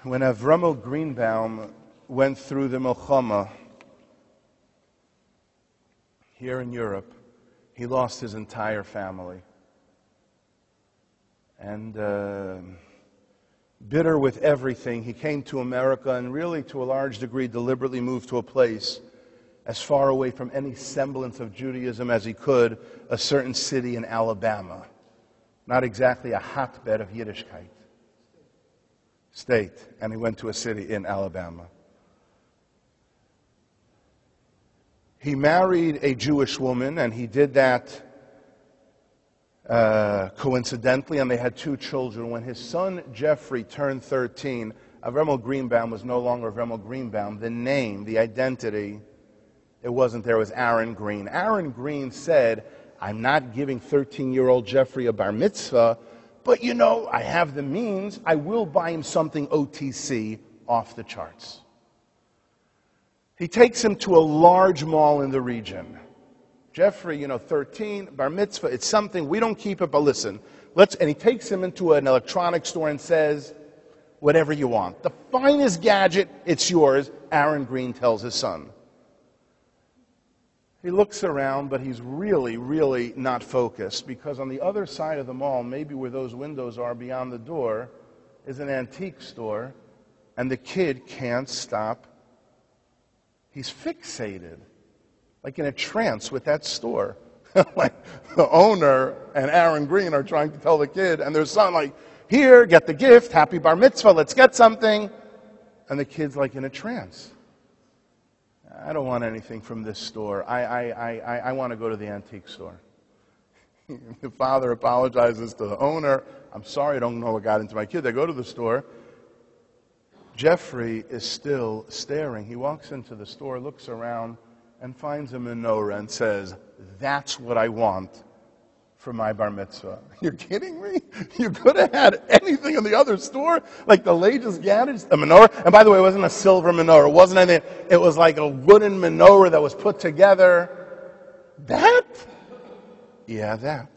When Avramo Greenbaum went through the Milchama here in Europe, he lost his entire family. And bitter with everything, he came to America and really, to a large degree, deliberately moved to a place as far away from any semblance of Judaism as he could, a certain city in Alabama. Not exactly a hotbed of Yiddishkeit. State. And he went to a city in Alabama. He married a Jewish woman, and he did that coincidentally, and they had 2 children. When his son Jeffrey turned 13, Avramo Greenbaum was no longer Avramo Greenbaum. The name, the identity, it wasn't there. It was Aron Green. Aron Green said, I'm not giving 13-year-old Jeffrey a bar mitzvah, but I have the means. I will buy him something OTC off the charts. He takes him to a large mall in the region. Jeffrey, 13, bar mitzvah, it's something, we don't keep it, but listen. And he takes him into an electronics store and says, whatever you want. The finest gadget, it's yours, Aron Green tells his son. He looks around, but he's really, really not focused, because on the other side of the mall, maybe where those windows are beyond the door, is an antique store, and the kid can't stop. He's fixated, like in a trance with that store. Like the owner and Aron Green are trying to tell the kid and their son, like, here, get the gift, happy bar mitzvah, let's get something. And the kid's like in a trance. I don't want anything from this store. I want to go to the antique store. The father apologizes to the owner. I'm sorry, I don't know what got into my kid. They go to the store. Jeffrey is still staring. He walks into the store, looks around, and finds a menorah and says, that's what I want for my bar mitzvah. You're kidding me? You could have had anything in the other store, like the latest gadgets, a menorah. And by the way, it wasn't a silver menorah. It wasn't anything. It was like a wooden menorah that was put together. That? Yeah, that.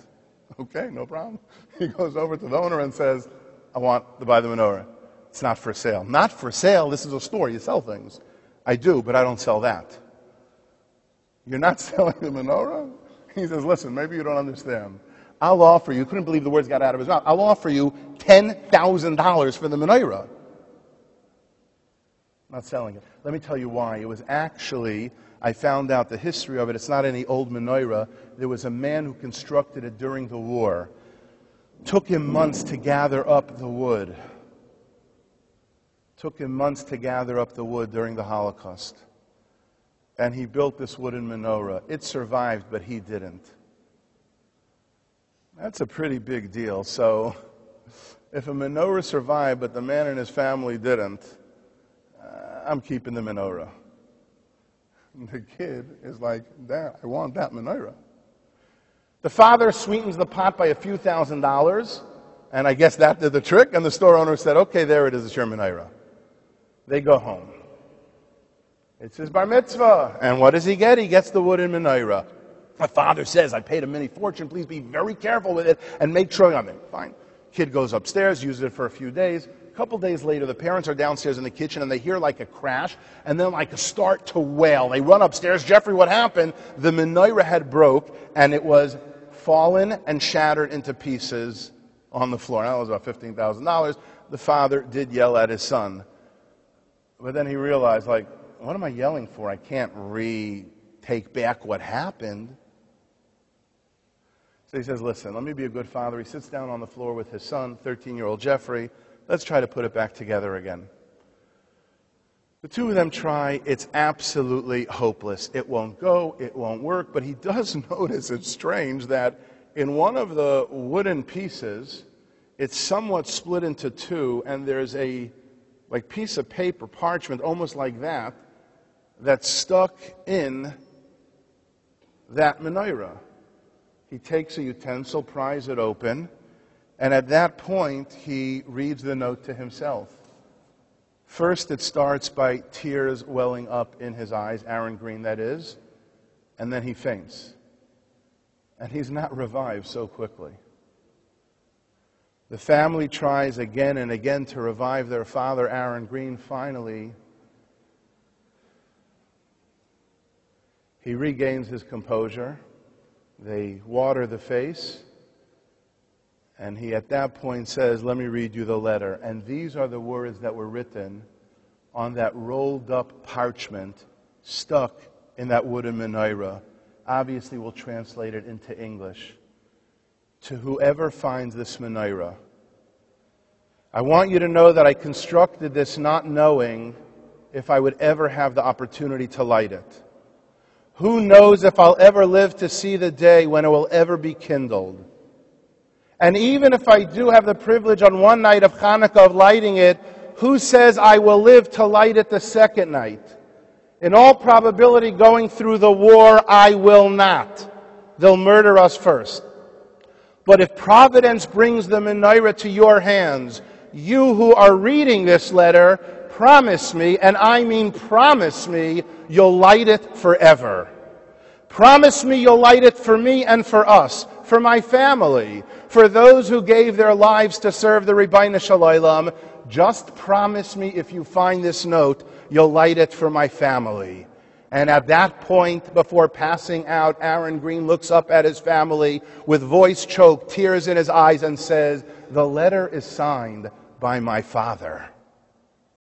Okay, no problem. He goes over to the owner and says, I want to buy the menorah. It's not for sale. Not for sale? This is a store. You sell things. I do, but I don't sell that. You're not selling the menorah? He says, listen, maybe you don't understand. I'll offer you, couldn't believe the words got out of his mouth, I'll offer you $10,000 for the menorah. Not selling it. Let me tell you why. It was actually, I found out the history of it. It's not any old menorah. There was a man who constructed it during the war. Took him months to gather up the wood. Took him months to gather up the wood during the Holocaust. And he built this wooden menorah. It survived, but he didn't. That's a pretty big deal. So, if a menorah survived, but the man and his family didn't, I'm keeping the menorah. And the kid is like, Dad, I want that menorah. The father sweetens the pot by a few $1,000s, and I guess that did the trick, and the store owner said, okay, there it is, it's your menorah. They go home. It's his bar mitzvah. And what does he get? He gets the wooden menorah. My father says, I paid a mini fortune. Please be very careful with it and make sure I'm in. Fine. Kid goes upstairs, uses it for a few days. A couple days later, the parents are downstairs in the kitchen and they hear like a crash and then like a start to wail. They run upstairs. Jeffrey, what happened? The menorah had broke and it was fallen and shattered into pieces on the floor. That was about $15,000. The father did yell at his son. But then he realized, like, what am I yelling for? I can't take back what happened. So he says, listen, let me be a good father. He sits down on the floor with his son, 13-year-old Jeffrey. Let's try to put it back together again. The two of them try. It's absolutely hopeless. It won't go. It won't work. But he does notice, it's strange, that in one of the wooden pieces, it's somewhat split into two, and there's a piece of paper, parchment, almost like that, that's stuck in that menorah. He takes a utensil, pries it open, and at that point, he reads the note to himself. First, it starts by tears welling up in his eyes, Aron Green, that is, and then he faints. And he's not revived so quickly. The family tries again and again to revive their father, Aron Green. Finally, he regains his composure. They water the face. And he at that point says, let me read you the letter. And these are the words that were written on that rolled up parchment stuck in that wooden menorah. Obviously, we'll translate it into English. To whoever finds this menorah, I want you to know that I constructed this not knowing if I would ever have the opportunity to light it. Who knows if I'll ever live to see the day when it will ever be kindled. And even if I do have the privilege on one night of Hanukkah of lighting it, who says I will live to light it the second night? In all probability, going through the war, I will not. They'll murder us first. But if Providence brings the menorah to your hands, you who are reading this letter, promise me, and I mean promise me, you'll light it forever. Promise me you'll light it for me and for us, for my family, for those who gave their lives to serve the Ribbono Shel Olam. Just promise me if you find this note, you'll light it for my family. And at that point, before passing out, Aron Green looks up at his family with voice choked, tears in his eyes, and says, the letter is signed by my father.